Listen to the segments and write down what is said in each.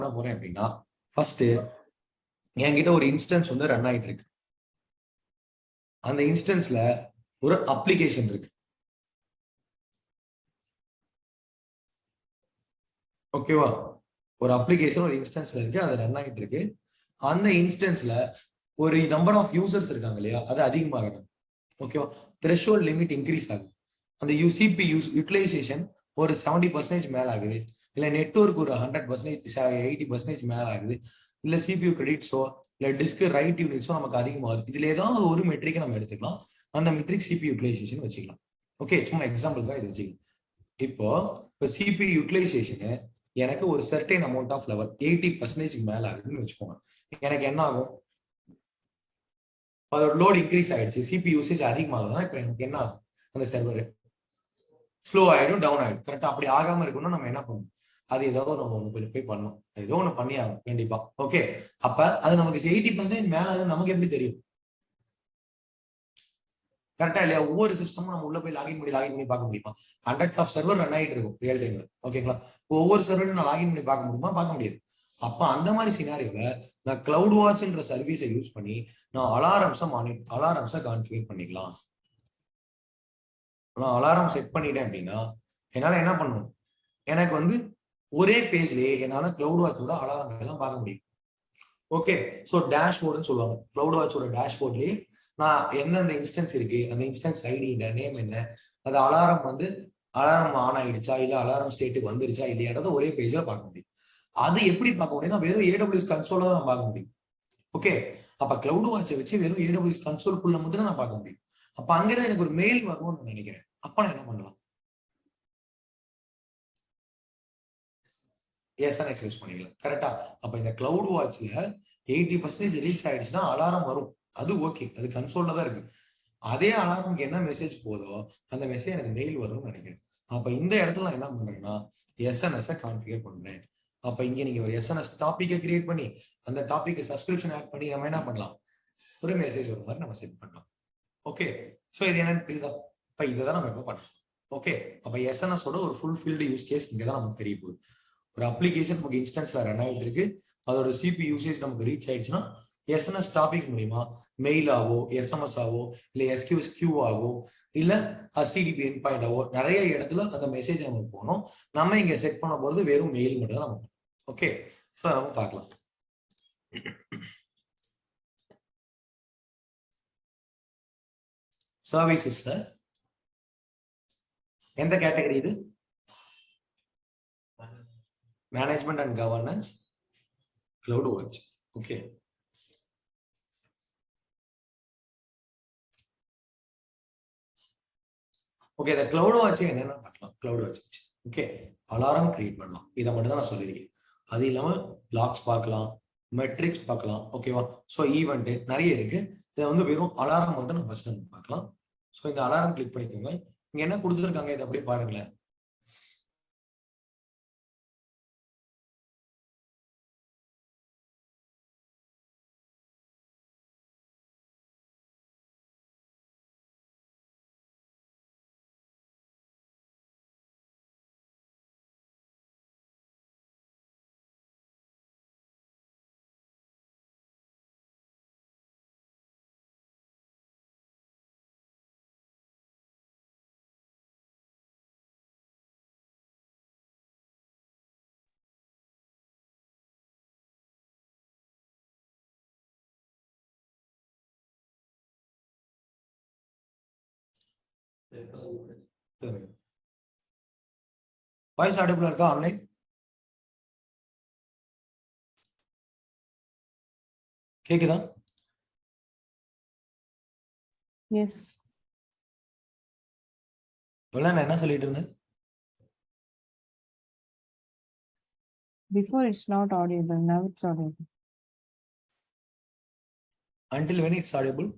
பண்ண போறேன் அப்படின்னா, ஃபர்ஸ்ட் என்கிட்ட ஒரு இன்ஸ்டன்ஸ் வந்து ரன் ஆகிட்டு இருக்கு. அந்த இன்ஸ்டன்ஸ்ல ஒரு அப்ளிகேஷன் இருக்கு. ஓகேவா? ஒரு அப்ளிகேஷன் ஒரு இன்ஸ்டன்ஸ்ல இருக்கு, அது ரன் ஆகிட்டு இருக்கு. அந்த இன்ஸ்டன்ஸ்ல ஒரு நம்பர் ஆஃப் யூசர்ஸ் இருக்காங்க இல்லையா, அது அதிகமாகுது. ஓகேவா? த்ரெஷோல்ட் லிமிட் இன்க்ரீஸ் ஆகுது. அந்த யூசிபி யூட்டிலைசேஷன் ஒரு 70% மேல ஆகுது, இல்ல நெட்வொர்க் ஒரு 100% 80% மேல ஆகுது, இல்ல சிபியூ கிரெடிட்ஸோ இல்ல டிஸ்க் ரைட் யூனிட்ஸோ நமக்கு அதிகமாகுது. இதுல ஏதாவது ஒரு மெட்ரிக்கை நம்ம எடுத்துக்கலாம். அந்த மெட்ரிக் சிபி யூட்டிலைசேஷன் வச்சுக்கலாம். ஓகே, சும்மா எக்ஸாம்பிளுக்காக இது வச்சுக்கலாம். இப்போ சிபி யூட்டிலைசேஷன் எனக்கு ஒரு சர்டைன் அமௌண்ட் ஆஃப் லெவல் 80% மேல ஆகுதுன்னு வச்சுக்கோங்க. எனக்கு என்ன ஆகும்? அதோட லோட் இன்க்ரீஸ் ஆயிடுச்சு, சிபி யூசேஜ் அதிகமாகுதுன்னா இப்ப எனக்கு என்ன ஆகும்? அந்த சர்வர் ஸ்லோ ஆயிடும், டவுன் ஆயிடும். கரெக்டா? அப்படி ஆகாம இருக்கணும்னா நம்ம என்ன பண்ணணும்? அது ஏதோ ஒண்ணு போய் பண்ணணும். ஏதோ ஒண்ணு பண்ணி ஆகும் கண்டிப்பா. ஓகே, அப்ப அது நமக்கு 80% மேல நமக்கு எப்படி தெரியும்? கரெக்டா இல்லையா? ஒவ்வொரு சிஸ்டமும் நம்ம உள்ள போய் லாகின் பண்ணி பார்க்க முடியுமா? ஹண்ட்ரட்ஸ் ஆஃப் சர்வர் ரன் ஆகிட்டு இருக்கும் ரியல் டைம்ல. ஓகேங்களா? ஒவ்வொரு சர்வரும் நான் லாகின் பண்ணி பார்க்க முடியுமா? பார்க்க முடியாது. அப்ப அந்த மாதிரி சினாரியோல நான் கிளவுட் வாட்ச்ன்ற சர்வீஸை யூஸ் பண்ணி நான் அலாரம்ஸை கான்ஃபிகர் பண்ணிக்கலாம். நான் அலாரம் செட் பண்ணிட்டேன் அப்படின்னா என்னால என்ன பண்ணணும்? எனக்கு வந்து ஒரே பேஜ்லயே என்னால கிளவுட் வாட்சோட அலாரம் எல்லாம் பார்க்க முடியும். ஓகே, ஸோ டேஷ்போர்டுன்னு சொல்லுவாங்க. கிளவுட் வாட்சோட டேஷ்போர்ட்லயே நான் எந்தெந்த இன்ஸ்டன்ஸ் இருக்கு, அந்த இன்ஸ்டன்ஸ் ஐடி என்ன, நேம் என்ன, அது அலாரம் ஆன் ஆயிடுச்சா இல்ல அலாரம் ஸ்டேட்டுக்கு வந்துருச்சா இல்லையான்றத ஒரே பேஜ்ல பார்க்க முடியும். அது எப்படி பார்க்க முடியும்னா வெறும் AWS கன்சோல தான் பார்க்க முடியும். ஓகே, அப்ப கிளவுட் வாட்சை வச்சு வெறும் AWS கன்சோல்குள்ள மட்டும் தான் நான் பார்க்க முடியும். அப்ப அங்கிருந்து எனக்கு ஒரு மெயில் வரும்னு நினைக்கிறேன். அப்ப நான் என்ன பண்ணலாம்? எஸ்என்எக்ஸ் யூஸ் பண்ணிக்கலாம். கரெக்டா? அப்ப இந்த கிளவுட் வாட்ச்ல 80% ரீச் ஆயிடுச்சுன்னா அலாரம் வரும். அது ஓகே, அது கன்சோல்ல தான் இருக்கு. அதே அலாரமுக்கு என்ன மெசேஜ் போதோ அந்த மெசேஜ் எனக்கு மெயில் வரும்னு நினைக்கிறேன். அப்ப இந்த இடத்துல நான் என்ன பண்றேன்னா எஸ்என்எஸ் கான்ஃபிகர் பண்றேன். அப்ப இங்க நீங்க ஒரு எஸ்என்எஸ் டாபிக்கை கிரியேட் பண்ணி அந்த டாபிக் சப்ஸ்கிரிப்ஷன் ஆட் பண்ணி நம்ம என்ன பண்ணலாம்? ஒரு மெசேஜ் வரும் மாதிரி நம்ம செட் பண்ணலாம். ஓகே, ஸோ இது என்னன்னு புரியுதா? இப்ப இதை தான் நம்ம இப்ப பண்ணலாம். ஓகே, அப்ப எஸ்என்எஸ் ஓட ஒரு ஃபுல்ஃபில்டு யூஸ் கேஸ் இங்க தான் நமக்கு தெரிய போகுது. ஒரு அப்ளிகேஷன் நமக்கு இன்ஸ்டன்ஸ்ல ரன் ஆகிட்டு இருக்கு, அதோட சிபி யூசேஜ் நமக்கு ரீச் ஆயிடுச்சுன்னா எஸ்என்எஸ் டாபிக் மூலியமா மெயில் ஆவோ, எஸ்எம்எஸ் ஆவோ, இல்ல எஸ்கியூஎஸ் கியூ ஆவோ, இல்ல HTTP எண்ட் பாயிண்ட் ஆவோ, நிறைய இடத்துல அந்த மெசேஜ் நமக்கு போகணும். நம்ம இங்க செட் பண்ண போறது வெறும் மெயில் மட்டும் தான் நமக்கு. ஓகே, ஸோ நம்ம பார்க்கலாம். சர்வீசஸ்ல எந்த கேட்டகரி இது? Management and governance, cloud watch. Okay, okay, இந்த கிளவுட் வாட்ச் என்னென்ன பண்ணலாம்? கிளவுட் வாட்ச் வச்சு ஓகே, அலாரம் கிரியேட் பண்ணலாம். இதை மட்டும் தான் நான் சொல்லியிருக்கேன். அது இல்லாம லாக்ஸ் பார்க்கலாம், மெட்ரிக்ஸ் பார்க்கலாம். ஓகேவா? ஸோ ஈவெண்ட் நிறைய இருக்கு. இதை வந்து வெறும் அலாரம் மட்டும் நம்ம ஃபர்ஸ்ட் நம்ம பார்க்கலாம். ஸோ இந்த அலாரம் கிளிக் பண்ணிக்கோங்க. இங்க என்ன கொடுத்துருக்காங்க இதை அப்படியே பாருங்களேன். வாய்ஸ் ஆடிபிளா இருக்கா? ஆன்லைன் கேக்குதா? எஸ். நான் என்ன சொல்லிட்டு இருந்தேன்? Before it's not audible, now it's audible. Until when it's audible?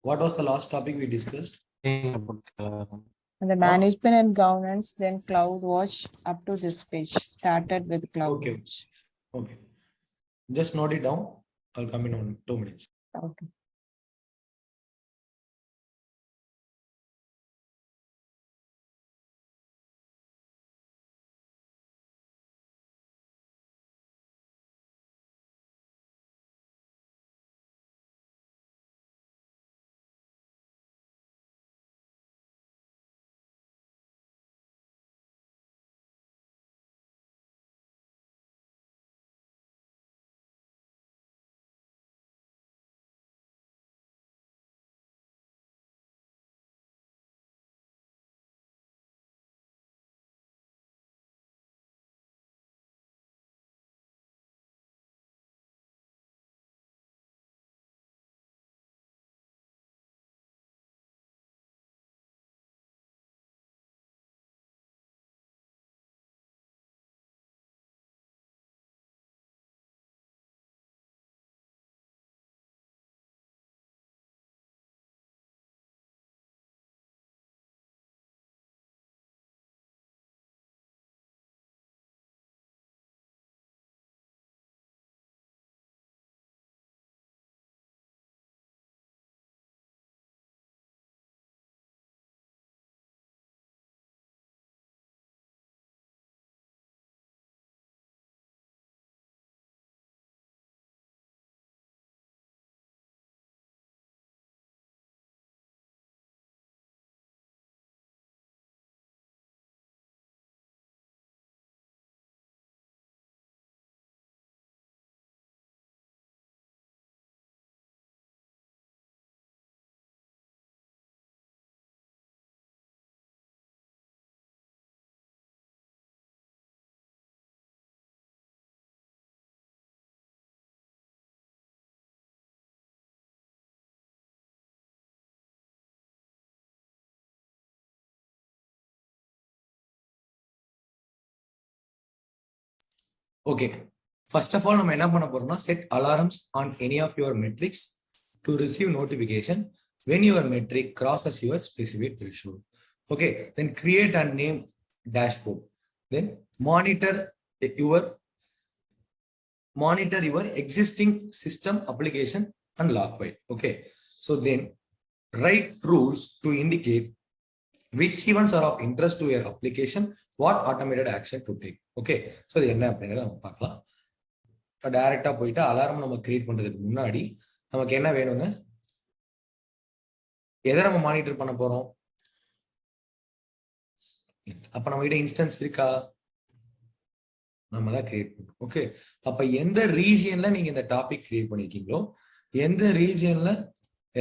What was the last topic we discussed? And the management and governance, then CloudWatch up to this page. Started with CloudWatch. Okay. Just note it down. I'll come in 2 minutes. Okay. Okay, first of all நம்ம என்ன பண்ண போறோம்னா set alarms on any of your metrics to receive notification when your metric crosses your specific threshold. Okay, then create a name dashboard. Then monitor your existing system application and log file. Okay, so then write rules to indicate which events are of interest to your application, what automated action to take. Okay, so இது என்ன அப்படிங்கறத நம்ம பார்க்கலாம். டைரக்டா போயிட்டு alarm நம்ம create பண்றதுக்கு முன்னாடி நமக்கு என்ன வேணும்னு, எதை நம்ம மானிட்டர் பண்ண போறோம்? அப்ப நம்ம கிட்ட இன்ஸ்டன்ஸ் இருக்கா? நம்ம தான் கிரியேட் பண்றோம். ஓகே, அப்ப எந்த ரீஜியன்ல நீங்க இந்த டாபிக் கிரியேட் பண்ணிருக்கீங்களோ, எந்த ரீஜியன்ல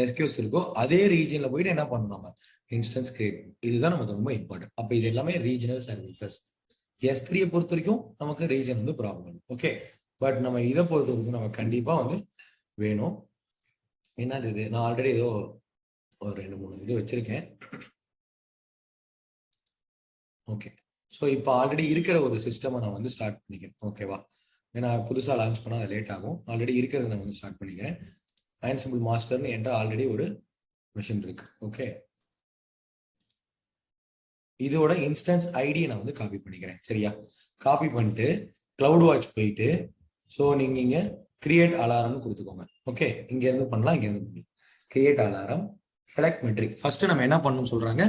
எஸ்கியூஸ் இருக்கோ அதே ரீஜியன்ல போயிட்டு என்ன பண்ணணும், நம்ம இன்ஸ்டன்ஸ் கிரியேட் பண்ணணும். இதுதான் நமக்கு ரொம்ப இம்பார்ட்டன்ட். அப்ப இது எல்லாமே ரீஜனல் சர்வீசஸ். S3 பொறுத்த வரைக்கும் நமக்கு ரீஜன் வந்து ப்ராப்ளம். ஓகே, பட் நம்ம இதை பொறுத்த வரைக்கும் நம்ம கண்டிப்பா வந்து வேணும். என்னது இது? நான் ஆல்ரெடி ஏதோ ஒரு 2-3 இது வச்சிருக்கேன். ஓகே, ஸோ இப்போ ஆல்ரெடி இருக்கிற ஒரு சிஸ்டமை நான் வந்து ஸ்டார்ட் பண்ணிக்கிறேன். ஓகேவா, ஏன்னா புதுசாக லான்ச் பண்ணால் அது லேட் ஆகும். ஆல்ரெடி இருக்கிறத நான் வந்து ஸ்டார்ட் பண்ணிக்கிறேன். அன்சிம்பிள் மாஸ்டர்னு என்கிட்ட ஆல்ரெடி ஒரு மிஷின் இருக்கு. ஓகே, இதோட இன்ஸ்டன்ஸ் ஐடியை நான் வந்து காப்பி பண்ணிக்கிறேன். சரியா, காப்பி பண்ணிட்டு கிளவுட் வாட்ச் போயிட்டு, ஸோ நீங்க இங்க கிரியேட் அலாரம்னு கொடுத்துக்கோங்க. ஓகே, இங்க இருந்து பண்ணலாம், இங்க இருந்து பண்ணலாம். Create alarm, select metric. First நம்ம என்ன பண்ணணும்னு சொல்றாங்க,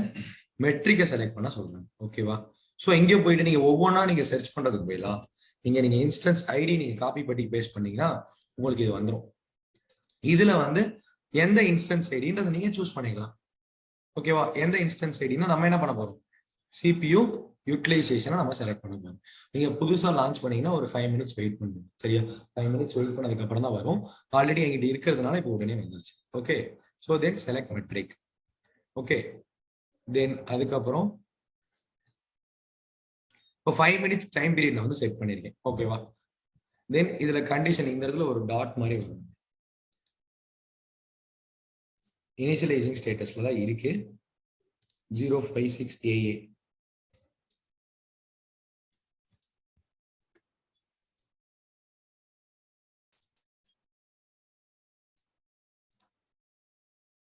மெட்ரிக்கை செலக்ட் பண்ண சொல்றாங்க. ஓகேவா, ஸோ இங்கே போயிட்டு நீங்க ஒவ்வொன்றா நீங்க சர்ச் பண்றதுக்கு போயிடலாம். நீங்க இன்ஸ்டன்ஸ் ஐடி நீங்க காப்பி பண்ணி பேஸ்ட் பண்ணீங்கன்னா உங்களுக்கு இது வந்துடும். இதுல வந்து எந்த இன்ஸ்டன்ஸ் ஐடின்றதை நீங்க சூஸ் பண்ணிக்கலாம். ஓகேவா, எந்த இன்ஸ்டன்ஸ் ஐடினா நம்ம என்ன பண்ண போறோம், CPU யூட்டிலைசேஷனை நம்ம செலக்ட் பண்ண போறோம். நீங்க புதுசா லான்ச் பண்ணீங்கன்னா ஒரு 5 மினிட்ஸ் வெயிட் பண்ணுங்க. சரியா, 5 மினிட்ஸ் வெயிட் பண்ணதுக்கு அப்புறம் தான் வரும். ஆல்ரெடி எங்கிட்ட இருக்கிறதுனால இப்போ உடனே வந்துருச்சு. Okay, so then select metric. Okay, then அதுக்கப்புறம் இப்போ 5 மினிட்ஸ் டைம் பீரியட் நான் வந்து செட் பண்ணியிருக்கேன். ஓகேவா, தென் இதுல கண்டிஷன் இந்த இடத்துல ஒரு டாட் மாதிரி வரும். இனிஷியலைசிங் ஸ்டேட்டஸ்ல தான் இருக்கு 056 AA.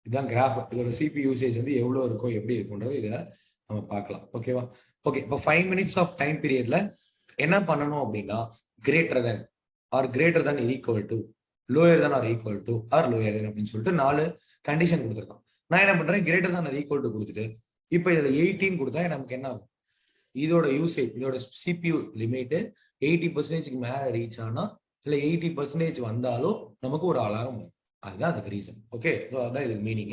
இதுதான் கிராஃப். இதோட CPU யூசேஜ் வந்து எவ்வளவு இருக்கும், எப்படி இருக்கும்ன்றது இதுல நம்ம பார்க்கலாம். ஓகேவா, ஓகே, இப்போ 5 மினிட்ஸ் ஆஃப் டைம் பீரியட்ல என்ன பண்ணணும் அப்படின்னா, greater than or greater than equal to, lower than or equal to or lower than அப்படின்னு சொல்லிட்டு 4 கண்டிஷன் கொடுத்துருக்கோம். நான் என்ன பண்றேன், greater than or equal to கொடுத்துட்டு இப்போ இதுல 18 கொடுத்தா நமக்கு என்ன ஆகும், இதோட யூசேஜ், இதோட CPU லிமிட் 80% மேல ரீச் ஆனா இல்ல 80% வந்தாலும் நமக்கு ஒரு அலாரம் வரும். அதுதான் அதுக்கு ரீசன். ஓகே, ஸோ அதான் இதுக்கு மீனிங்.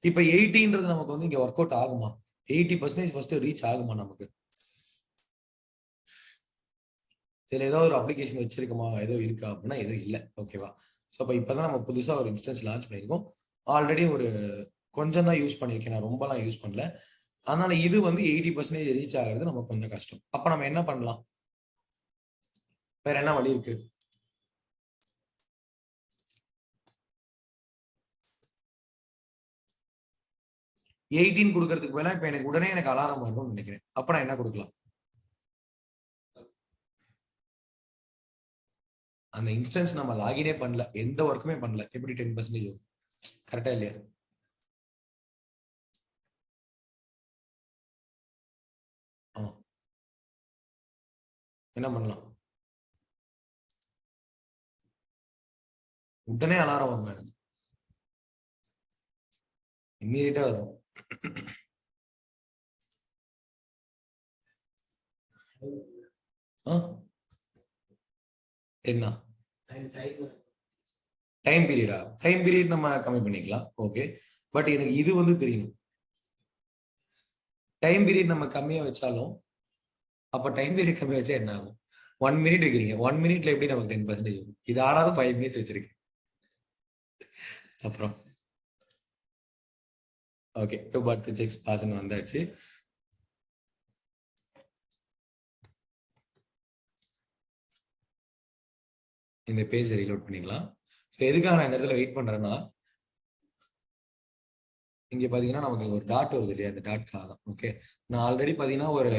இப்போ 80ன்றது நமக்கு வந்து இங்க ஒர்க் அவுட் ஆகுமா, 80% ஃபர்ஸ்ட் ரீச் ஆகுமா நமக்கு, இதுல ஏதோ ஒரு அப்ளிகேஷன் வச்சிருக்கோமா, ஏதோ இருக்கா அப்படின்னா எதுவும் இல்லை. ஓகேவா, ஸோ அப்போ இப்போதான் நம்ம புதுசா ஒரு இன்ஸ்டன்ஸ் லான்ச் பண்ணியிருக்கோம். ஆல்ரெடி ஒரு கொஞ்சம் தான் யூஸ் பண்ணியிருக்கேன், நான் ரொம்பலாம் யூஸ் பண்ணல. அதனால இது வந்து 80% ரீச் ஆகிறது நமக்கு கொஞ்சம் கஷ்டம். அப்ப நம்ம என்ன பண்ணலாம், வேற என்ன வழி இருக்கு, எயிட்டீன் கொடுக்கறதுக்கு பதிலா இப்ப எனக்கு உடனே எனக்கு அலாரம் வரணும்னு நினைக்கிறேன். அப்ப நான் என்ன கொடுக்கலாம், அந்த இன்ஸ்டன்ஸ் நம்ம லாகினே பண்ணல, எந்த ஒர்க்குமே பண்ணல, எப்படி 10% கரெக்டா இல்லையா? என்ன பண்ணலாம், உடனே அலாரம் வரும், எனக்கு இம்மீடியட்டா வரும். என்ன டைம் பீரியடா, டைம் பீரியட் நம்ம கம்மி பண்ணிக்கலாம். ஓகே, பட் எனக்கு இது வந்து தெரியணும், டைம் பீரியட் நம்ம கம்மியா வச்சாலும் அப்ப டைம் பீரியட் கம்மியா வச்சா என்ன ஆகும், 1 மினிட் வைக்கிறீங்க, 1 மினிட்ல எப்படி நமக்கு 10% வரும், இது ஆனாலும் 5 மினிட்ஸ் வச்சிருக்கேன். அப்புறம் ஓகே, 2 செக்ஸ் பாஸ்ன்னு வந்தாச்சு. இந்த பேஜ் ரீலோட் பண்ணிக்கலாம். ஸோ எதுக்காக நான் இந்த இடத்துல வெயிட் பண்றேன்னா, இங்க பாத்தீங்கன்னா நமக்கு ஒரு டாட் வருது இல்லையா, அந்த டாட்காக தான். ஓகே, நான் ஆல்ரெடி பாத்தீங்கன்னா ஒரு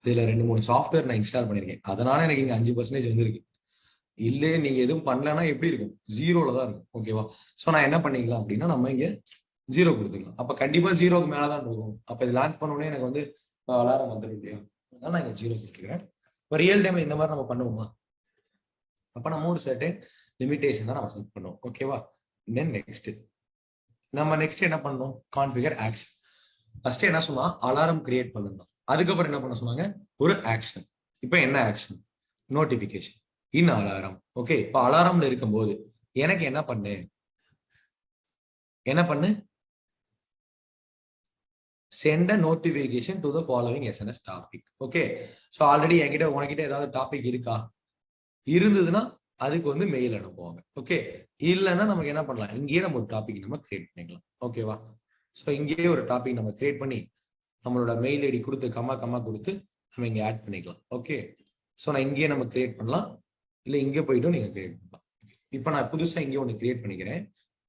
இதுல 2-3 சாஃப்ட்வேர் நான் இன்ஸ்டால் பண்ணிருக்கேன், அதனால எனக்கு இங்க 5% வந்திருக்கு. இல்லே நீங்க எதுவும் பண்ணலன்னா எப்படி இருக்கும், 0ல தான் இருக்கும். ஓகேவா? சோ நான் என்ன பண்ணிக்கலாம் அப்படின்னா, நம்ம இங்க 0 கொடுத்துக்கலாம். அப்ப கண்டிப்பா 0க்கு மேலதான் இருக்கும். அப்ப இது லான்ச் பண்ண உடனே எனக்கு வந்து அலாரம் வந்துடும் இல்லையா? அதனால நான் இங்க 0 கொடுத்துக்கிறேன். இப்ப ரியல் டைம் இந்த மாதிரி நம்ம பண்ணுவோமா? அப்ப நம்ம ஒரு சர்டன் லிமிடேஷன் தான் நம்ம செட் பண்ணுவோம். ஓகேவா? தென் நெக்ஸ்ட் நம்ம என்ன பண்ணணும், கான்ஃபிகர் ஆக்ஷன். ஃபர்ஸ்ட் என்ன சொன்னா, அலாரம் கிரியேட் பண்ணணும். அதுக்கப்புறம் என்ன பண்ண சொன்னாங்க, ஒரு ஆக்ஷன். இப்ப என்ன ஆக்ஷன்? நோட்டிபிகேஷன் இன் அலாரம். ஓகே, இப்ப அலாரம்ல இருக்கும்போது எனக்கு என்ன பண்ணு, send a notification to the following SNS topic. Okay, so already உனக்கிட்ட ஏதாவது டாபிக் இருக்கா? இருந்ததுன்னா அதுக்கு வந்து மெயில் அனுப்புவாங்க. ஓகே, இல்லைன்னா நமக்கு என்ன பண்ணலாம், இங்கேயே நம்ம ஒரு டாபிக் நம்ம கிரியேட் பண்ணிக்கலாம். ஓகேவா? ஸோ இங்கேயே ஒரு டாபிக் நம்ம கிரியேட் பண்ணி நம்மளோட மெயில் ஐடி கொடுத்து கம்மா கொடுத்து நம்ம இங்கே ஆட் பண்ணிக்கலாம். ஓகே, ஸோ நான் இங்கேயே நம்ம கிரியேட் பண்ணலாம், இல்லை இங்கே போயிட்டும் நீங்கள் கிரியேட் பண்ணலாம். இப்போ நான் புதுசாக இங்கே ஒன்று கிரியேட் பண்ணிக்கிறேன்.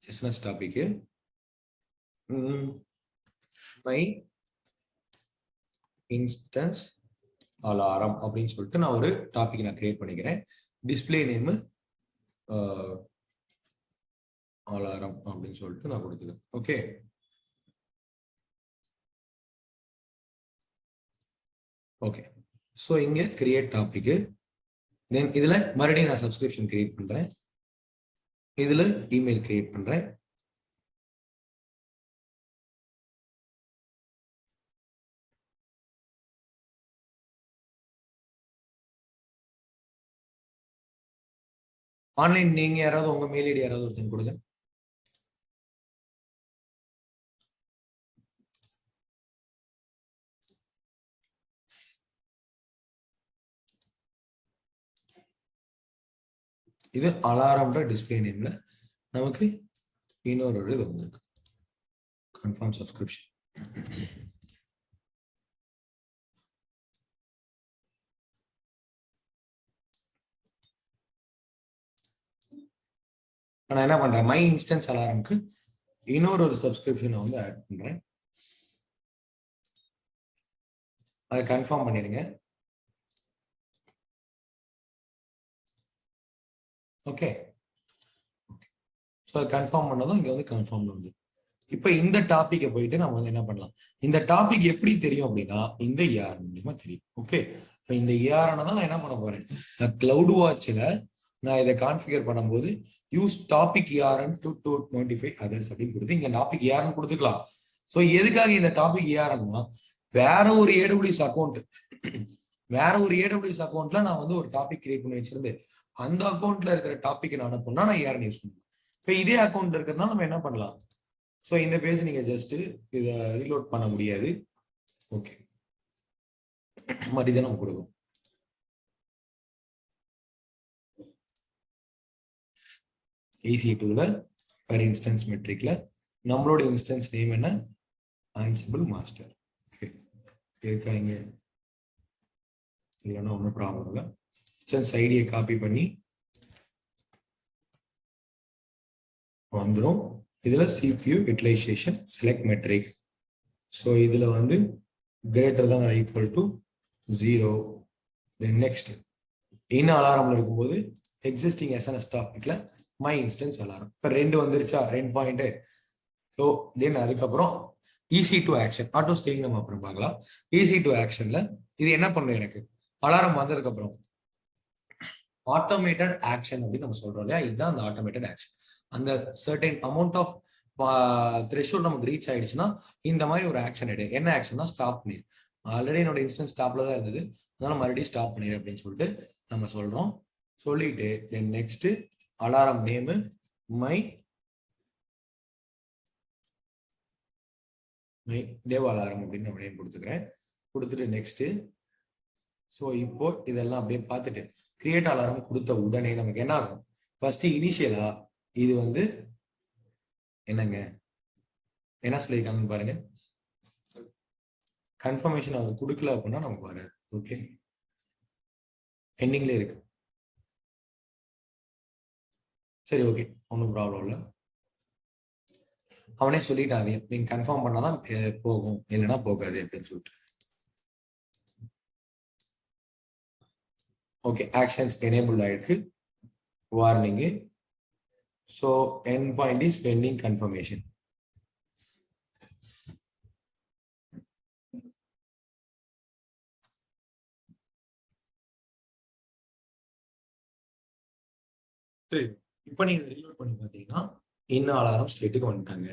SNS topic my instance alarm அப்படின்னு சொல்லிட்டு நான் ஒரு டாபிக் நான் கிரியேட் பண்ணிக்கிறேன். டிஸ்பிளே நேம் அலாரம் அப்படின்னு சொல்லிட்டு நான் கொடுத்துக்கிறேன். ஓகே, ஓகே, ஸோ இங்க கிரியேட் டாபிக். தென் இதுல மறுபடியும் நான் சப்ஸ்கிரிப்ஷன் கிரியேட் பண்றேன், இதுல இமெயில் கிரியேட் பண்றேன். ஆன்லைன் நீங்க யாராவது உங்க மெயில் ஐடி யாராவது ஒருத்தங்க கொடுங்க. இது அலாரம்ன்ற டிஸ்பிளே நேம்ல நமக்கு இன்னொரு இது வந்திருக்கு, கன்ஃபார்ம் சப்ஸ்கிரிப்ஷன். நான் என்ன பண்றேன், மை இன்ஸ்டன்ஸ் அலாரம்க்கு இன்னொரு சப்ஸ்கிரிப்ஷனை வந்து ஆட் பண்றேன். அதை கன்ஃபார்ம் பண்ணிடுங்க. ஓகே, ஸோ கன்ஃபார்ம் பண்ணதும் இங்க வந்து கன்ஃபார்ம் வந்து இப்போ இந்த டாபிக்கை போயிட்டு நம்ம வந்து என்ன பண்ணலாம், இந்த டாபிக் எப்படி தெரியும் அப்படின்னா இந்த ஏஆர் மூலியமா தெரியும். ஓகே, இப்போ இந்த ஏஆர்னா தான் நான் என்ன பண்ண போறேன், நான் கிளவுட் வாட்ச்ல நான் இதை கான்ஃபிகர் பண்ணும்போது use topic ARN to notify others அப்படின்னு கொடுத்து இங்க டாபிக் ஏஆர்என் கொடுத்துக்கலாம். ஸோ எதுக்காக இந்த டாபிக் ஏஆர்என்னா, வேற ஒரு ஏடபிள்யூஎஸ் அக்கௌண்ட்ல நான் வந்து ஒரு டாபிக் கிரியேட் பண்ணி வச்சிருந்து அந்த அக்கௌண்ட்ல இருக்கிற டாபிக் நான் அனுப்புனா நான் ஏஆர்என் யூஸ் பண்ணுவேன். இப்போ இதே அக்கௌண்ட்ல இருக்கிறதுனால நம்ம என்ன பண்ணலாம், ஸோ இந்த பேஜ் நீங்க ஜஸ்ட் இதை ரீலோட் பண்ண முடியாது. ஓகே, மறுபடியும் நம்ம கொடுக்கும். EC2ல per instance மெட்ரிக்ல நம்மளோட இன்ஸ்டன்ஸ் நேம் என்ன, Ansible மாஸ்டர். ஓகே, இருக்கா இங்க? இல்லைன்னா ஒன்றும் ப்ராப்ளம் இல்லை. இன்ஸ்டன்ஸ் ஐடியை காப்பி பண்ணி வந்துடும். இதுல CPU utilization select metric. So இதுல வந்து greater than equal to 0. Then next in அலாரம்ல இருக்கும்போது எக்ஸிஸ்டிங் எஸ்என்எஸ் டாபிக்ல மை இன்ஸ்டன்ஸ் அலாரம். இப்போ 2 வந்துருச்சா, 2 பாயிண்ட். ஸோ தென் அதுக்கப்புறம் EC2 ஆக்ஷன், ஆட்டோ ஸ்கேலிங் நம்ம அப்புறம் பார்க்கலாம். EC2 ஆக்ஷன்ல இது என்ன பண்ணும், எனக்கு அலாரம் வந்ததுக்கு அப்புறம் ஆட்டோமேட்டட் ஆக்ஷன் அப்படின்னு நம்ம சொல்றோம் இல்லையா, இதுதான் அந்த ஆட்டோமேட்டட் ஆக்ஷன். அந்த சர்டைன் அமௌண்ட் ஆஃப் த்ரெஷோல்ட் நமக்கு ரீச் ஆயிடுச்சுன்னா இந்த மாதிரி ஒரு ஆக்ஷன் எடு. என்ன ஆக்ஷன்னா, ஸ்டாப் பண்ணிடு. ஆல்ரெடி என்னோட இன்ஸ்டன்ஸ் ஸ்டாப்ல தான் இருந்தது, அதனால மறுபடியும் ஸ்டாப் பண்ணிடு அப்படின்னு சொல்லிட்டு நம்ம சொல்றோம். சொல்லிட்டு then next alarm name my தேவ அலாரம் அப்படின்னு நம்ம நேம் கொடுத்துக்கிறேன். கொடுத்துட்டு நெக்ஸ்ட். ஸோ இப்போ இதெல்லாம் அப்படியே பார்த்துட்டு கிரியேட் அலாரம் கொடுத்த உடனே நமக்கு என்ன ஆகும், ஃபர்ஸ்ட் இனிஷியலா இது வந்து என்னங்க என்ன சொல்லியிருக்காங்கன்னு பாருங்க. கன்ஃபர்மேஷன் அவர் கொடுக்கல அப்படின்னா நமக்கு வராது. ஓகே, எண்டிங்ல இருக்கு. சரி, ஓகே, ஒன்றும் ப்ராப்ளம் இல்லை. அவனே சொல்லிட்டான், நீங்க கன்ஃபார்ம் பண்ணாதான் போகும், இல்லைன்னா போகாது அப்படின்னு சொல்லிட்டு. ஓகே, ஆக்ஷன்ஸ் எனேபிள் ஆயிருக்கு. Warning. So end point is bending confirmation. சரி, இப்போ நீங்க ரீலோட் பண்ணி பார்த்தீங்கன்னா இன்னும் அலாரம் ஸ்டேட்டுக்கு வந்துட்டாங்க.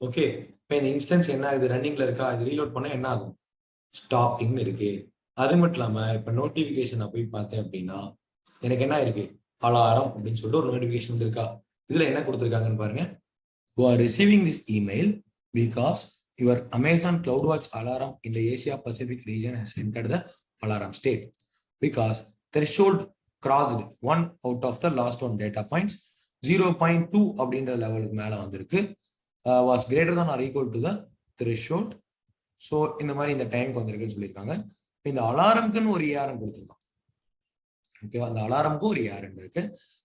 ஓகே, இப்போ இந்த இன்ஸ்டன்ஸ் என்ன ஆகுது, ரன்னிங்ல இருக்கா, அது ரீலோட் பண்ண என்ன ஆகும், ஸ்டாப்பிங்னு இருக்கு. அது மட்டும் இல்லாம இப்போ நோட்டிபிகேஷன் போய் பார்த்தேன் அப்படின்னா எனக்கு என்ன இருக்கு, அலாரம் அப்படின்னு சொல்லிட்டு ஒரு நோட்டிபிகேஷன் வந்திருக்கா. இதுல என்ன கொடுத்துருக்காங்கன்னு பாருங்க. You are receiving this email because your Amazon CloudWatch alarm in the Asia Pacific region has entered the alarm state because threshold crossed one out of the last one data points 0.2 அப்படின்ற லெவலுக்கு மேல வந்திருக்கு. Was greater than or equal to the threshold. So இந்த மாதிரி இந்த டைமுக்கு வந்திருக்குன்னு சொல்லியிருக்காங்க. இந்த அலாரம்க்குன்னு ஒரு ஏஆர்எம் கொடுத்துருக்கோம். ஓகேவா, அந்த அலாரம்க்கு ஒரு ஏஆர்எம் இருக்கு.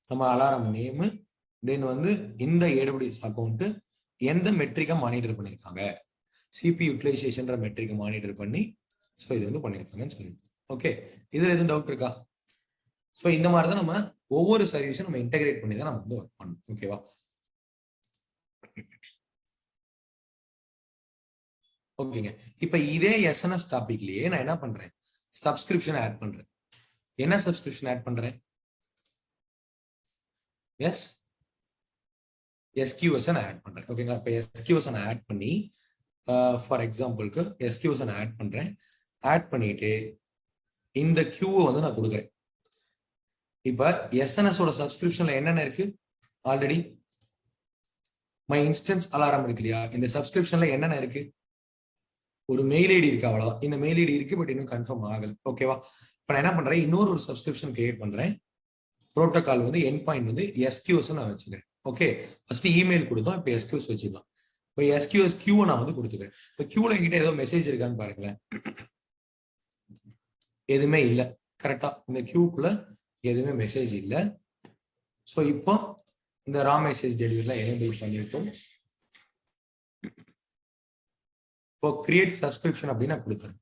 நம்ம அலாரம் நேமு, தென் வந்து இந்த AWS அக்கௌண்ட் எந்த மெட்ரிக்கை மானிட்டர் பண்ணியிருக்காங்க, சிபி யூட்டிலைசேஷன்ற மெட்ரிக்கை மானிட்டர் பண்ணி ஸோ இது வந்து பண்ணியிருக்காங்கன்னு சொல்லியிருக்கோம். ஓகே, இதுல எதுவும் டவுட் இருக்கா? ஸோ இந்த மாதிரி தான் நம்ம ஒவ்வொரு சர்வீஸும் நம்ம இன்டெகிரேட் பண்ணி தான் நம்ம வந்து ஒர்க் பண்ணணும். ஓகேவா, ஓகேங்க. இப்ப இதே எஸ்என்எஸ் டாபிக்லயே நான் என்ன பண்றேன், சப்ஸ்கிரிப்ஷன் ஆட் பண்றேன். என்ன சப்ஸ்கிரிப்ஷன் ஆட் பண்றேன், SQS ஆட் பண்றேன். ஓகேங்களா, இப்ப SQS ஆட் பண்ணி ஃபார் எக்ஸாம்பிளுக்கு SQS ஆட் பண்றேன். ஆட் பண்ணிட்டு இந்த கியூவை வந்து நான் கொடுக்குறேன். இப்ப எஸ்என்எஸ் ஓட சப்ஸ்கிரிப்ஷன்ல என்னென்ன இருக்கு, ஆல்ரெடி மை இன்ஸ்டன்ஸ் அலாரம் இருக்கு இல்லையா, இந்த சப்ஸ்கிரிப்ஷன்ல என்னென்ன இருக்கு, ஒரு மெயில் ஐடி இருக்கு, அவ்வளவுதான். இந்த மெயில் ஐடி இருக்கு, பட் இன்னும் கன்ஃபார்ம் ஆகல. ஓகேவா, இப்ப நான் என்ன பண்றேன், இன்னொரு ஒரு சப்ஸ்கிரிப்ஷன் கிரியேட் பண்றேன். ப்ரோட்டோகால் வந்து எண்ட் பாயிண்ட் வந்து SQS நான் வச்சுக்கிறேன். ஓகே, ஃபர்ஸ்ட் இமெயில் கொடுத்தோம், இப்போ SQS வச்சுக்கலாம். இப்போ SQS கியூவை நான் வந்து கொடுத்துக்கிறேன். இப்போ கியூல என்கிட்ட ஏதோ மெசேஜ் இருக்கான்னு பாருங்களேன். எதுவுமே இல்லை. கரெக்டா, இந்த கியூக்குள்ள எதுவுமே மெசேஜ் இல்லை. ஸோ இப்போ இந்த ரா மெசேஜ் டெலிவரிலாம் எனேபிள் பண்ணிட்டோம். இப்போ கிரியேட் சப்ஸ்கிரிப்ஷன் அப்படின்னு நான் கொடுத்துறேன்.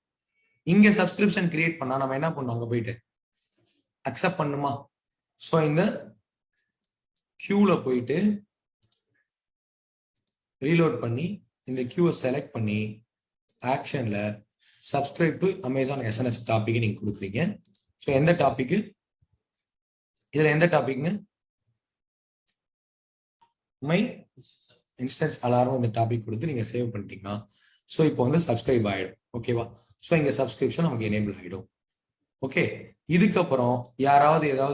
இங்க சப்ஸ்கிரிப்ஷன் கிரியேட் பண்ணா நம்ம என்ன பண்ணோம், அங்க போயிட்டு அக்செப்ட் பண்ணுமா. ஸோ இந்த கியூல போயிட்டு ரீலோட் பண்ணி இந்த கியூவை செலக்ட் பண்ணி ஆக்ஷன்ல subscribe to Amazon SNS topic நீங்க கொடுக்குறீங்க. ஸோ எந்த டாபிக், இதுல எந்த டாபிக்ங்க, மை இன்ஸ்டன்ஸ் அலாரம் இந்த டாபிக் கொடுத்து நீங்க சேவ் பண்ணிட்டீங்கன்னா ஸோ இப்போ வந்து சப்ஸ்கிரைப் ஆயிடும். ஓகேவா, ஸோ இங்க சப்ஸ்கிரிப்ஷன் நமக்கு எனேபிள் ஆகிடும். ஓகே, இதுக்கப்புறம் யாராவது ஏதோ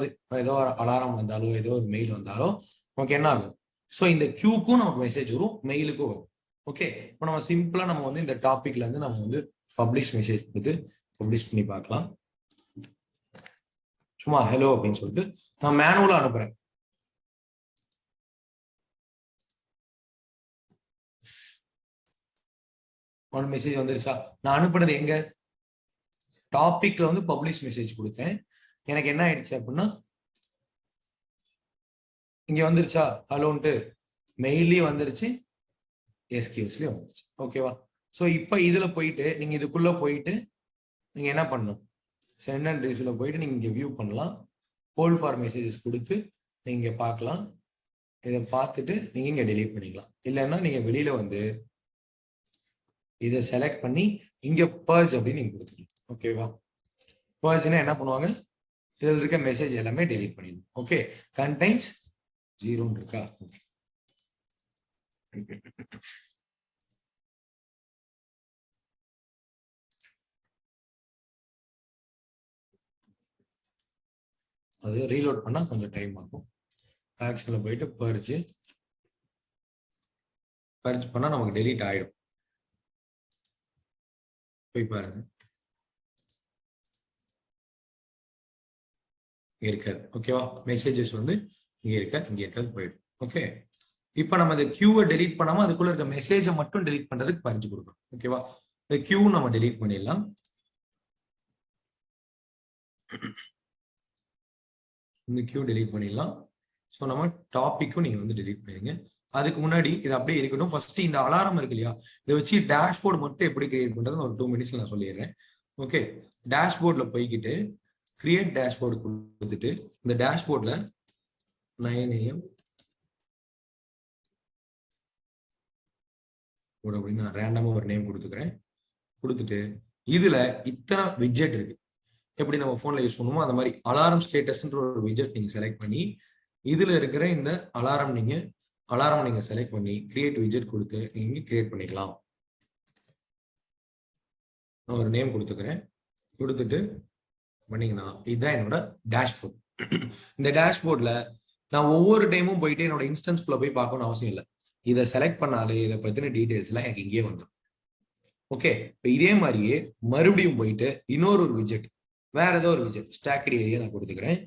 ஒரு அலாரம் வந்தாலோ ஏதோ ஒரு மெயில் வந்தாலோ நமக்கு என்ன ஆகும், ஸோ இந்த கியூக்கும் நமக்கு மெசேஜ் வரும், மெயிலுக்கும் வரும். ஓகே, இப்போ நம்ம சிம்பிளா நம்ம வந்து இந்த டாபிக்ல இருந்து நம்ம வந்து பப்ளிஷ் மெசேஜ் கொடுத்து பப்ளிஷ் பண்ணி பார்க்கலாம். சும்மா ஹலோ அப்படின்னு சொல்லிட்டு நான் மேனுவலா அனுப்புறேன். ஒரு மெசேஜ் வந்துருச்சா, நான் அனுப்புனது எங்க, டாபிக்ல வந்து பப்ளிஷ் மெசேஜ் கொடுத்தேன். எனக்கு என்ன ஆயிடுச்சு அப்படின்னா இங்க வந்துருச்சா ஹலோன்ட்டு, மெயிலையும் வந்துருச்சு, SQSலயும் வந்துருச்சு. ஓகேவா, ஸோ இப்போ இதுல போயிட்டு நீங்க இதுக்குள்ள போயிட்டு நீங்க என்ன பண்ணணும், சென்ட் அண்ட் ரிசீவ்ல போயிட்டு நீங்க இங்க வியூ பண்ணலாம். ஹோல்ட் ஃபார் மெசேஜஸ் கொடுத்து நீங்க பார்க்கலாம். இதை பார்த்துட்டு நீங்க இங்க டெலீட் பண்ணிக்கலாம். இல்லைன்னா நீங்க வெளியில வந்து இதை செலக்ட் பண்ணி இங்க பர்ஜ் அப்படின்னு நீங்க கொடுத்துக்கலாம். ஓகேவா, பர்ஜ்னா என்ன பண்ணுவாங்க, இதுல இருக்க மெசேஜ் எல்லாமே டெலீட் பண்ணிடணும். ஓகே, கண்டைன்ஸ் 0 இருக்கா, ஓகே. அது ரீலோட் பண்ணா கொஞ்சம் டைம் ஆகும். ஆக்ஷன்ல போயிட்டு பர்ஜ் பண்ணா நமக்கு டெலீட் ஆயிடும். போய் பாருங்க, இருக்காது. ஓகேவா, மெசேஜஸ் வந்து இங்க இருக்காது போயிடும். ஓகே, இப்போ நம்ம இந்த கியூவை டெலீட் பண்ணாம அதுக்குள்ள இருக்க மெசேஜை மட்டும் டெலீட் பண்றதுக்கு பறிச்சு கொடுக்கணும். ஓகேவா, இந்த கியூ நம்ம டெலீட் பண்ணிடலாம். இந்த கியூ டெலீட் பண்ணிடலாம். ஸோ நம்ம டாபிக்கும் நீங்க வந்து டெலீட் பண்ணிடுங்க. அதுக்கு முன்னாடி இது அப்படியே இருக்கட்டும். ஃபர்ஸ்ட் இந்த அலாரம் இருக்கு இல்லையா, இதை வச்சு டேஷ்போர்டு மட்டும் எப்படி கிரியேட் பண்றது ஒரு 2 மினிட்ஸ்ல நான் சொல்லிடுறேன். ஓகே, டேஷ்போர்ட்ல போய்கிட்டு கிரியேட் டேஷ்போர்டு கொடுத்துட்டு இந்த டேஷ்போர்ட்ல 9 AM அப்படின்னு நான் ரேண்டமா ஒரு நேம் கொடுத்துக்கிறேன். கொடுத்துட்டு இதுல இத்தனை விட்ஜெட் இருக்கு. எப்படி நம்ம போன்ல யூஸ் பண்ணுவோமோ அந்த மாதிரி அலாரம் ஸ்டேட்டஸ்ன்ற ஒரு விட்ஜெட் நீங்க செலக்ட் பண்ணி இதுல இருக்கிற இந்த அலாரம் நீங்க செலக்ட் பண்ணி கிரியேட் விட்ஜெட் கொடுத்து நீங்க கிரியேட் பண்ணிக்கலாம். நான் ஒரு நேம் கொடுத்துக்கிறேன். கொடுத்துட்டு பண்ணீங்கன்னா இதுதான் என்னோட டேஷ்போர்ட். இந்த டேஷ்போர்ட்ல நான் ஒவ்வொரு டைமும் போயிட்டு என்னோட இன்ஸ்டன்ஸ்குள்ள போய் பார்க்கணும்னு அவசியம் இல்லை. இதை செலக்ட் பண்ணாலே இதை பத்தின டீடைல்ஸ் எல்லாம் எனக்கு இங்கேயே வந்துடும். ஓகே, இப்போ இதே மாதிரியே மறுபடியும் போயிட்டு இன்னொரு விட்ஜெட், வேற ஏதோ ஒரு விட்ஜெட் ஸ்டாக்கட் ஏரியா நான் கொடுத்துக்கிறேன்.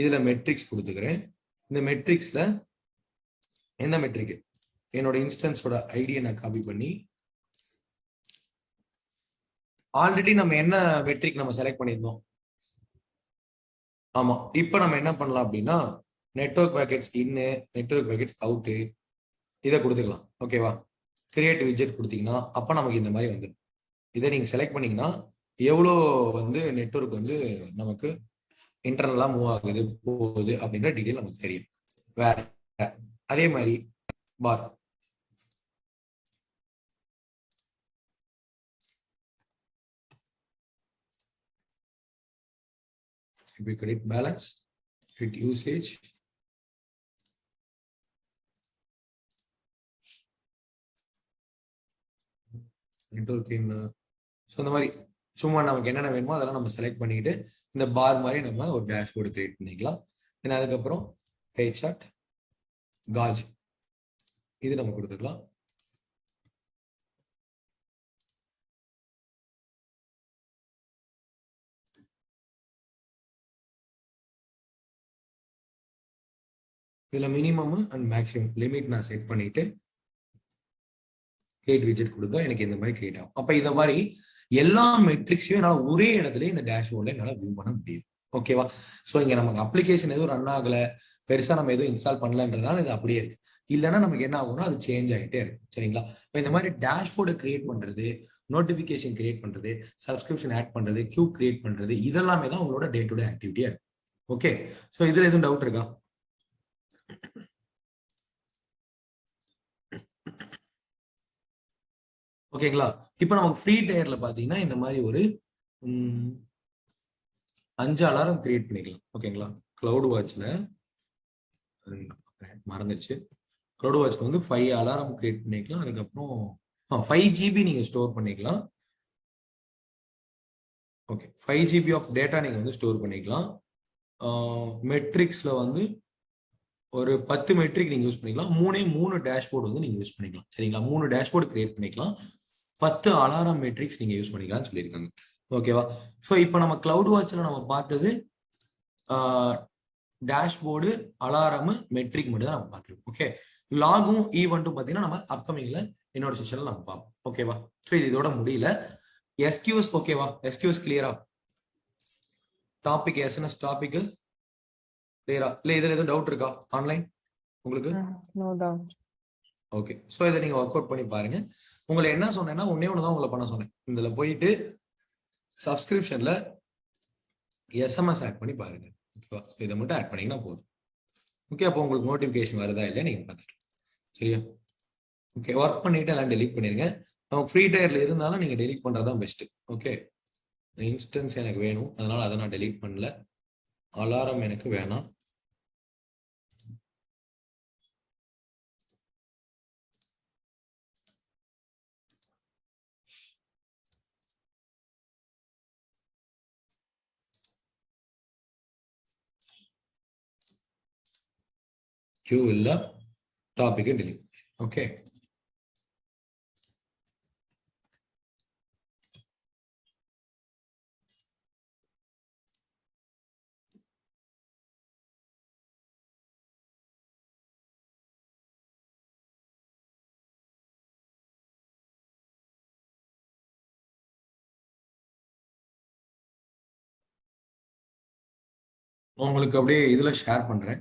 இதுல மெட்ரிக்ஸ் கொடுத்துக்கிறேன். இந்த மெட்ரிக்ஸ்ல எந்த மெட்ரிக் என்னோட இன்ஸ்டன்ஸோட ஐடியை நான் காப்பி பண்ணி ஆல்ரெடி நம்ம என்ன மெட்ரிக் நம்ம செலக்ட் பண்ணியிருந்தோம். ஆமா, இப்போ நம்ம என்ன பண்ணலாம் அப்படின்னா நெட்வொர்க் பேக்கெட்ஸ் இன்னு, நெட்வொர்க் பேக்கெட்ஸ் அவுட்டு இதை கொடுத்துக்கலாம். ஓகேவா, கிரியேட் விட்ஜெட் கொடுத்தீங்கன்னா அப்போ நமக்கு இந்த மாதிரி வந்துடும். இதை நீங்க செலக்ட் பண்ணீங்கன்னா எவ்வளோ நெட்வொர்க் நமக்கு இன்டர்னலா மூவ் ஆகுது போகுது அப்படின்ற டீடைல் நமக்கு தெரியும். வேற அதே மாதிரி பார் credit balance, credit usage, networking. So இந்த மாதிரி சும்மா நமக்கு என்னென்ன வேணுமோ அதெல்லாம் நம்ம செலக்ட் பண்ணிக்கிட்டு இந்த பார் மாதிரி நம்ம ஒரு டேஷ்போர்டு கிரியேட் பண்ணிக்கலாம். ஏன்னா அதுக்கப்புறம் பே சார்ட், காஜ் இது நம்ம கொடுத்துக்கலாம். இதுல மினிமம் அண்ட் மேக்ஸிமம் லிமிட் நான் செட் பண்ணிட்டு கிரியேட் விட்ஜெட் கொடுத்தா எனக்கு இந்த மாதிரி கிரியேட் ஆகும். அப்ப இந்த மாதிரி எல்லா மெட்ரிக்ஸையும் என்னால் ஒரே இடத்துல இந்த டேஷ்போர்ட்ல என்னால் வியூ பண்ண முடியும். ஓகேவா, ஸோ இங்க நமக்கு அப்ளிகேஷன் எதுவும் ரன் ஆகல, பெருசா நம்ம எதுவும் இன்ஸ்டால் பண்ணலன்றதால இது அப்படியே இருக்கு. இல்லைன்னா நமக்கு என்ன ஆகும்னா அது சேஞ்ச் ஆகிட்டே இருக்கும். சரிங்களா, இப்போ இந்த மாதிரி டேஷ்போர்டை கிரியேட் பண்றது, நோட்டிபிகேஷன் கிரியேட் பண்றது, சப்ஸ்கிரிப்ஷன் ஆட் பண்றது, கியூ கிரியேட் பண்றது, இதெல்லாமே தான் உங்களோட டே டு டே ஆக்டிவிட்டியா இருக்கு. ஓகே, ஸோ இதுல எதுவும் டவுட் இருக்கா? ஓகேங்களா, இப்போ நமக்கு ஃப்ரீ டயர்ல பாத்தீங்கன்னா இந்த மாதிரி ஒரு 5 அலாரம் கிரியேட் பண்ணிக்கலாம். ஓகேங்களா, கிளவுட் வாட்ச்ல மறந்துருச்சு, கிளவுட் வாட்ச்ல 5 அலாரம் கிரியேட் பண்ணிக்கலாம். அதுக்கப்புறம் 5 GB நீங்க ஸ்டோர் பண்ணிக்கலாம். ஓகே, 5 GB ஆஃப் டேட்டா நீங்க ஸ்டோர் பண்ணிக்கலாம். மெட்ரிக்ஸ்ல ஒரு 10 மெட்ரிக் நீங்க யூஸ் பண்ணிக்கலாம். 3 டேஷ்போர்டு நீங்க யூஸ் பண்ணிக்கலாம். சரிங்களா, 3 டேஷ்போர்டு கிரியேட் பண்ணிக்கலாம். 10 அலாரம் மெட்ரிக்ஸ் நீங்க யூஸ் பண்ணிக்கலாம்னு சொல்லியிருக்காங்க. ஓகேவா, ஸோ இப்போ நம்ம கிளவுட் வாட்ச்ல நம்ம பார்த்தது டேஷ்போர்டு, அலாரம், மெட்ரிக் மட்டும் தான் நம்ம பார்த்துருக்கோம். ஓகே, லாகும் ஈவெண்ட்டும் பார்த்தீங்கன்னா நம்ம அப்கமிங்ல இன்னொரு செஷன்ல நம்ம பார்ப்போம். ஓகேவா, ஸோ இது இதோட முடியல. எஸ்கியூஎஸ் ஓகேவா, எஸ்கியூஎஸ் கிளியரா? டாபிக் எஸ்என்எஸ் டாபிக் கிளியரா? இல்ல இதுல எதுவும் டவுட் இருக்கா ஆன்லைன் உங்களுக்கு? No doubt. ஓகே, ஸோ இதை நீங்க ஒர்க் அவுட் பண்ணி பாருங்க. உங்களை என்ன சொன்னேன்னா ஒன்னே ஒண்ணுதான் உங்களை பண்ண சொன்னேன். இதுல போயிட்டு சப்ஸ்கிரிப்ஷன்ல எஸ்எம்எஸ் ஆட் பண்ணி பாருங்க. ஓகேவா, இதை மட்டும் ஆட் பண்ணீங்கன்னா போதும். ஓகே, அப்போ உங்களுக்கு நோட்டிபிகேஷன் வருதா இல்லையா நீங்க பார்த்துக்கலாம். சரியா, ஓகே, ஒர்க் பண்ணிட்டு எல்லாம் டெலீட் பண்ணிருங்க. நமக்கு ஃப்ரீ டயர்ல இருந்தாலும் நீங்க டெலீட் பண்றதுதான் பெஸ்ட். ஓகே, இன்ஸ்டன்ஸ் எனக்கு வேணும், அதனால அதை நான் டெலீட் பண்ணல. அலாரம் எனக்கு வேணாம். கியூ இல்ல, டாபிக் டெலீட். ஓகே, உங்களுக்கு அப்படியே இதுல ஷேர் பண்றேன்.